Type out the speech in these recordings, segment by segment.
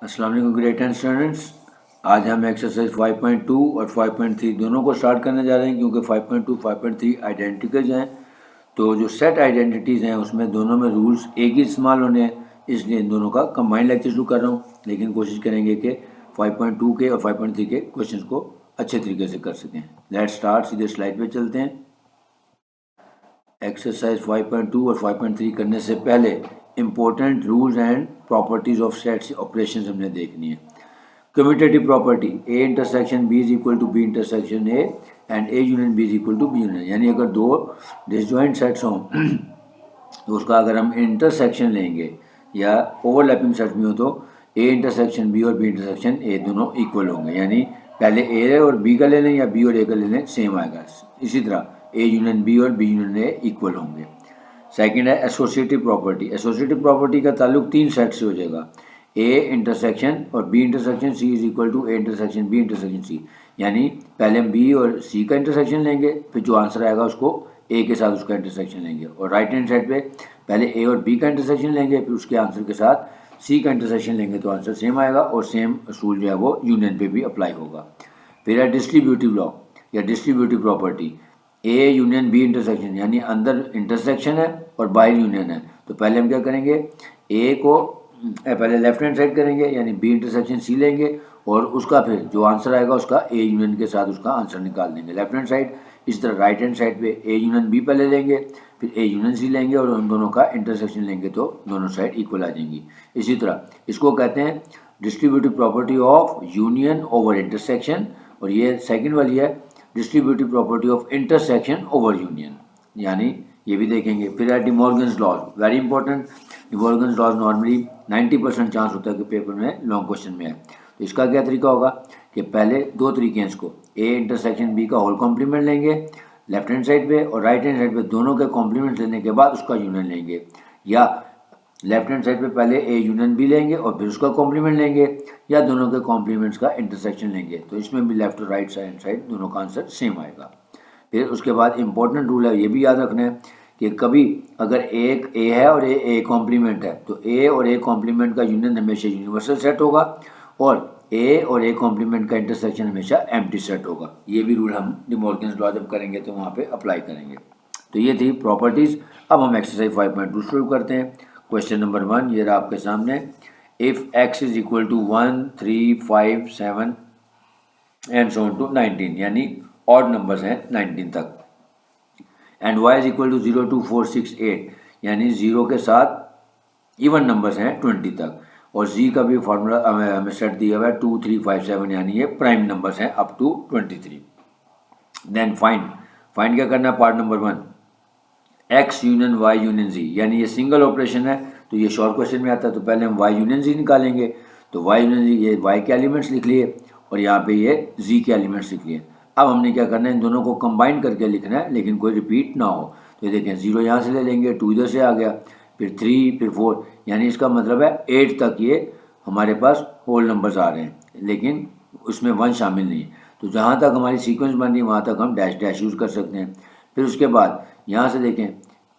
अस्सलाम वालेकुम grade 10 students. आज हम एक्सरसाइज 5.2 और 5.3 दोनों को स्टार्ट करने जा रहे हैं क्योंकि 5.2 5.3 आइडेंटिकल्स हैं। तो जो सेट आइडेंटिटीज़ हैं उसमें दोनों में रूल्स एक ही इस्तेमाल होने हैं, इसलिए इन दोनों का कंबाइंड लेक्चर शुरू कर रहा हूँ। लेकिन कोशिश करेंगे कि 5.2 के और 5.3 के क्वेश्चन को अच्छे तरीके से कर सकें। लेट्स स्टार्ट, सीधे स्लाइड पे चलते हैं। एक्सरसाइज 5.2 और 5.3 करने से पहले important rules and properties of sets operations हमने देखनी है। Commutative property A intersection B is equal to B intersection A and A union B is equal to B union, यानी अगर दो डिसजॉइंट सेट्स हों तो उसका अगर हम इंटरसेक्शन लेंगे या ओवरलैपिंग सेट में हो तो ए इंटरसेक्शन बी और बी इंटरसेक्शन ए दोनों इक्वल होंगे, यानी पहले ए और बी का ले लें या बी और ए का ले लें, सेम आएगा। इसी तरह ए यूनियन बी और बी यूनियन ए इक्वल होंगे। सेकंड है एसोसिएटिव प्रॉपर्टी। एसोसिएटिव प्रॉपर्टी का ताल्लुक तीन सेट से हो जाएगा, ए इंटरसेक्शन और B intersection C is equal to A intersection B intersection C, यानी पहले हम बी और सी का इंटरसेक्शन लेंगे, फिर जो आंसर आएगा उसको ए के साथ उसका इंटरसेक्शन लेंगे। और राइट हैंड साइड पे पहले ए और बी का इंटरसेक्शन लेंगे, फिर उसके आंसर के साथ सी का इंटरसेक्शन लेंगे तो आंसर सेम आएगा और सेम असूल जो है वो यूनियन पे भी अप्लाई होगा। फिर है डिस्ट्रीब्यूटिव लॉ या distributive property. A union B intersection, यानी अंदर इंटरसेक्शन है और बाहर यूनियन है, तो पहले हम क्या करेंगे, ए को पहले लेफ्ट हैंड साइड करेंगे यानी बी इंटरसेक्शन सी लेंगे और उसका फिर जो आंसर आएगा उसका ए यूनियन के साथ उसका आंसर निकाल देंगे लेफ्ट हैंड साइड। इस तरह राइट हैंड साइड पे ए यूनियन बी पहले लेंगे, फिर ए यूनियन सी लेंगे और उन दोनों का इंटरसेक्शन लेंगे तो दोनों साइड इक्वल आ जाएंगी। इसी तरह इसको कहते हैं distributive property of union over intersection, और ये सेकेंड वाली है distributive property of intersection over union, यानी ये भी देखेंगे। फिर है De Morgan's laws, very important. De Morgan's laws normally 90% chance होता है कि पेपर में लॉन्ग क्वेश्चन में है। तो इसका क्या तरीका होगा कि पहले दो तरीके हैं इसको, ए इंटरसेक्शन बी का होल कॉम्प्लीमेंट लेंगे लेफ्ट हैंड साइड पे और राइट हैंड साइड पे दोनों के कॉम्प्लीमेंट लेने के बाद उसका यूनियन लेंगे, या लेफ्ट हैंड साइड पे पहले ए यूनियन बी लेंगे और फिर उसका कॉम्प्लीमेंट लेंगे, या दोनों के कॉम्प्लीमेंट्स का इंटरसेक्शन लेंगे। तो इसमें भी लेफ्ट और राइट साइड दोनों का आंसर सेम आएगा। फिर उसके बाद इंपॉर्टेंट रूल है, ये भी याद रखना है कि कभी अगर एक ए है और ए कॉम्प्लीमेंट है तो ए और ए कॉम्प्लीमेंट का यूनियन हमेशा यूनिवर्सल सेट होगा और ए और ए कॉम्प्लीमेंट का इंटरसेक्शन हमेशा एम्प्टी सेट होगा। ये भी रूल हम डिमॉर्गन्स लॉ जब करेंगे तो वहाँ पे अप्लाई करेंगे। तो ये थी प्रॉपर्टीज़। अब हम एक्सरसाइज 5.2 शुरू करते हैं। क्वेश्चन नंबर 1 ये रहा आपके सामने, if x is equal to 1 3 5 7 and so on to 19, यानी ऑड नंबर्स हैं 19 तक, and y is equal to 0 2 4 6 8, यानी 0 के साथ इवन नंबर्स हैं 20 तक, और z का भी फार्मूला हमें सेट दिया हुआ है 2 3 5 7, यानी ये प्राइम नंबर्स हैं अप टू 23। देन फाइंड क्या करना है, part number 1 x union y union z, यानी ये सिंगल ऑपरेशन है तो ये शॉर्ट क्वेश्चन में आता है, तो पहले हम y यूनियन z निकालेंगे। तो y यूनियन z, ये y के एलिमेंट्स लिख लिए और यहाँ पे ये z के एलिमेंट्स लिख लिए। अब हमने क्या करना है, इन दोनों को कंबाइन करके लिखना है लेकिन कोई रिपीट ना हो। तो ये देखें 0 यहाँ से ले लेंगे, 2 इधर से आ गया, फिर 3 फिर 4, यानी इसका मतलब है 8 तक ये हमारे पास होल नंबर्स आ रहे हैं, लेकिन उसमें 1 शामिल नहीं है। तो जहाँ तक हमारी सीक्वेंस बन रही है वहाँ तक हम डैश डैश यूज़ कर सकते हैं। फिर उसके बाद यहाँ से देखें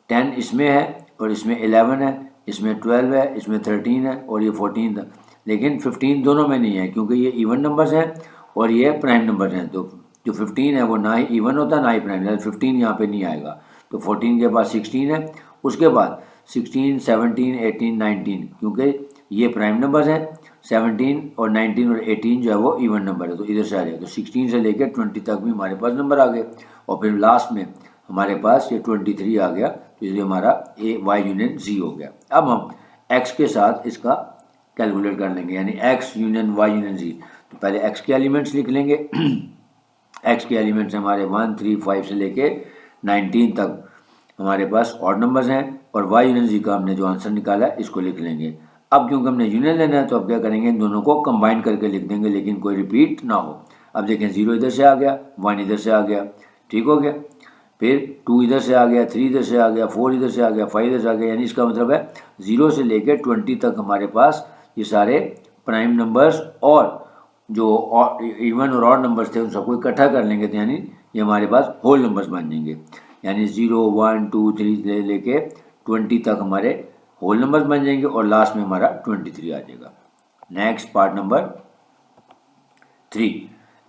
10 इसमें है और इसमें 11 है, इसमें 12 है, इसमें 13 है और ये 14 था, लेकिन 15 दोनों में नहीं है क्योंकि ये इवन नंबर्स हैं और ये प्राइम नंबर्स हैं। तो जो 15 है वो ना ही इवन होता ना ही प्राइम, 15 यहाँ पे नहीं आएगा। तो 14 के बाद 16 है, उसके बाद 16 17 18 19, क्योंकि ये प्राइम नंबर्स हैं, 17 और 19 और 18 जो है वो इवन नंबर है, तो इधर से आ जाएगा। तो 16 से लेकर 20 तक भी हमारे पास नंबर आ गए और फिर लास्ट में हमारे पास ये 23 आ गया, तो ये हमारा ए वाई यूनियन जी हो गया। अब हम x के साथ इसका कैलकुलेट कर लेंगे, यानी x यूनियन वाई यूनियन जी। तो पहले x के एलिमेंट्स लिख लेंगे x के एलिमेंट्स हमारे 1 3 5 से लेके 19 तक हमारे पास ऑड नंबर्स हैं और y यूनियन जी का हमने जो आंसर निकाला है इसको लिख लेंगे। अब क्योंकि हमने यूनियन लेना है तो अब क्या करेंगे, इन दोनों को कंबाइन करके लिख देंगे लेकिन कोई रिपीट ना हो। अब देखें 0 इधर से आ गया, 1 इधर से आ गया, ठीक हो गया, फिर 2 इधर से आ गया, 3 इधर से आ गया, 4 इधर से आ गया, 5 इधर से आ गया, यानी इसका मतलब है 0 से लेकर 20 तक हमारे पास ये सारे प्राइम नंबर्स और जो इवन और ऑड नंबर्स थे उन सबको इकट्ठा कर लेंगे तो यानी ये हमारे पास होल नंबर्स बन जाएंगे, यानी 0 1 2 3 से लेके 20 तक हमारे होल नंबर्स बन जाएंगे और लास्ट में हमारा 23 आ जाएगा। Next part number 3,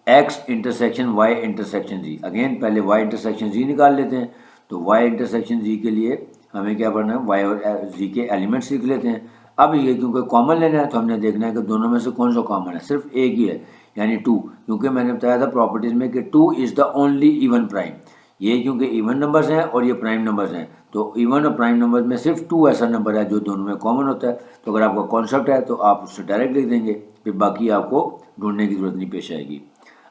X intersection Y intersection Z. Again पहले वाई इंटरसेक्शन जी निकाल लेते हैं। तो वाई इंटरसेक्शन जी के लिए हमें क्या करना है, वाई और जी के एलिमेंट्स लिख लेते हैं। अब ये क्योंकि कॉमन लेना है तो हमने देखना है कि दोनों में से कौन सा कॉमन है, सिर्फ एक ही है यानी 2, क्योंकि मैंने बताया था प्रॉपर्टीज़ में कि 2 is the only even prime. ये क्योंकि इवन नंबर्स हैं और ये प्राइम नंबर्स हैं, तो इवन और प्राइम नंबर्स में सिर्फ 2 ऐसा नंबर है जो दोनों में कॉमन होता है। तो अगर आपका कॉन्सेप्ट है तो आप उससे डायरेक्ट लिख देंगे, फिर बाकी आपको ढूंढने की जरूरत नहीं पेश आएगी।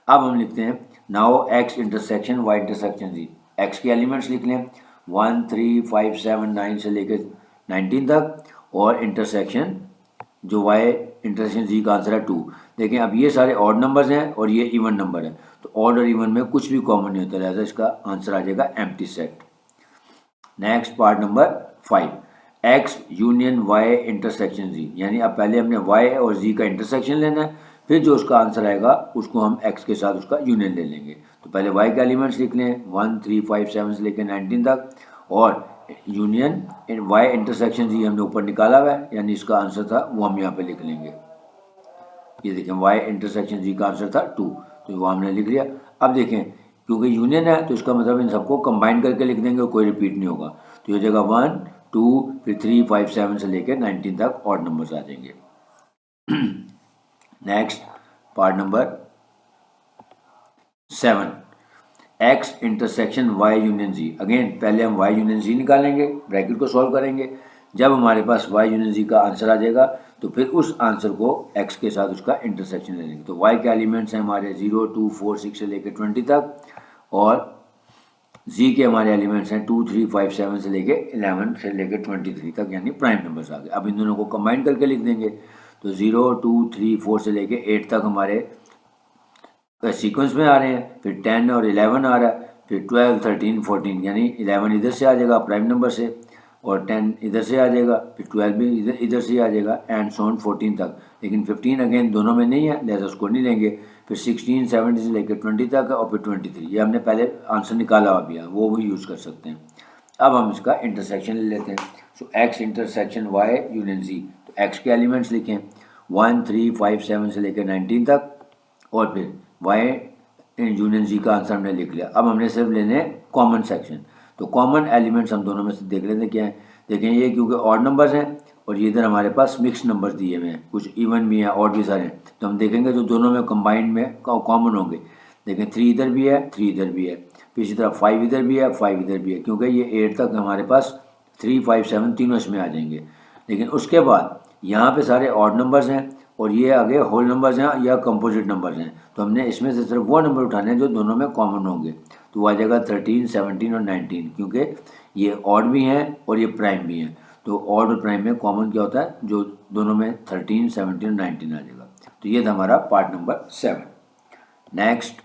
अब हम लिखते हैं now X intersection Y intersection Z. X के एलिमेंट्स लिख लें 1 3 5 7 9 से लेकर 19 तक, और इंटरसेक्शन जो वाई इंटरसेक्शन जी का आंसर है 2। देखें अब ये सारे ऑड नंबर्स हैं और ये इवन नंबर है, तो ऑड और इवन में कुछ भी कॉमन नहीं होता, लिहाजा इसका आंसर आ जाएगा empty set. Next part number 5, X union Y intersection G. यानी अब पहले हमने वाई और जी का इंटरसेक्शन लेना है, फिर जो उसका आंसर आएगा उसको हम एक्स के साथ उसका यूनियन ले लेंगे। तो पहले वाई के एलिमेंट्स लिख लें 1 3 5 7 से लेकर 19 तक, और यूनियन वाई इंटरसेक्शन जी हमने ऊपर निकाला हुआ है, यानी इसका आंसर था वो हम यहाँ पे लिख लेंगे। ये देखें वाई इंटरसेक्शन जी का आंसर था 2, तो वो हमने लिख लिया। अब देखें क्योंकि यूनियन है तो इसका मतलब इन सबको कंबाइन करके लिख देंगे और कोई रिपीट नहीं होगा। तो ये जगह 1 2 फिर 3 5 7 से लेकर 19 तक ऑड नंबर्स आ जाएंगे। Next part number 7, X intersection Y union G. Again पहले हम वाई यूनियन जी निकालेंगे, ब्रैकेट को सॉल्व करेंगे। जब हमारे पास वाई यूनियन जी का आंसर आ जाएगा तो फिर उस आंसर को एक्स के साथ उसका इंटरसेक्शन ले लेंगे। तो वाई के एलिमेंट्स हैं हमारे 0 2 4 6 से लेकर 20 तक, और जी के हमारे एलिमेंट्स हैं 2 3 5 7 से लेकर 11 से लेकर 23 तक, यानी प्राइम नंबर्स आ गए। अब इन दोनों को कंबाइन करके लिख देंगे। तो 0 2 3 4 से लेकर 8 तक हमारे सीक्वेंस में आ रहे हैं, फिर 10 और 11 आ रहा है, फिर 12 13 14, यानी 11 इधर से आ जाएगा प्राइम नंबर से, और 10 इधर से आ जाएगा, फिर 12 भी इधर से आ जाएगा, एंड सो ऑन 14 तक। लेकिन 15 अगेन दोनों में नहीं है, लिहाजा उसको नहीं लेंगे। फिर 16 17 से लेकर 20 तक है, और फिर 23। ये हमने पहले आंसर निकाला हुआ भी है, वो भी यूज़ कर सकते हैं। अब हम इसका इंटरसेक्शन ले लेते हैं। सो एक्स इंटरसेक्शन वाई यूनियन जी। तो एक्स के एलिमेंट्स लिखें 1 3 5 7 से लेकर 19 तक, और फिर वाई यूनियन जी का आंसर हमने लिख लिया। अब हमने सिर्फ लेने कॉमन सेक्शन। तो कॉमन एलिमेंट्स हम दोनों में से देख लेते हैं क्या है। देखें ये क्योंकि ऑड नंबर्स हैं और ये इधर हमारे पास मिक्स नंबर्स दिए हुए हैं, कुछ इवन भी हैं ऑड भी सारे हैं, तो हम देखेंगे जो दोनों में कंबाइंड में कॉमन होंगे। देखें 3 इधर भी है, 3 इधर भी है, फिर इसी तरह 5 इधर भी है, 5 इधर भी है, क्योंकि ये 8 तक हमारे पास 3 5 7 तीनों इसमें आ जाएंगे। लेकिन उसके बाद यहाँ पे सारे ऑड नंबर्स हैं और ये आगे होल नंबर्स हैं या कंपोजिट नंबर्स हैं, तो हमने इसमें से सिर्फ वो नंबर उठाने हैं जो दोनों में कॉमन होंगे। तो वो आ जाएगा 13 17 और 19, क्योंकि ये ऑड भी हैं और ये प्राइम भी हैं। तो ऑड और प्राइम में कॉमन क्या होता है, जो दोनों में 13 17 और 19 आ जाएगा। तो ये था हमारा पार्ट नंबर 7। नेक्स्ट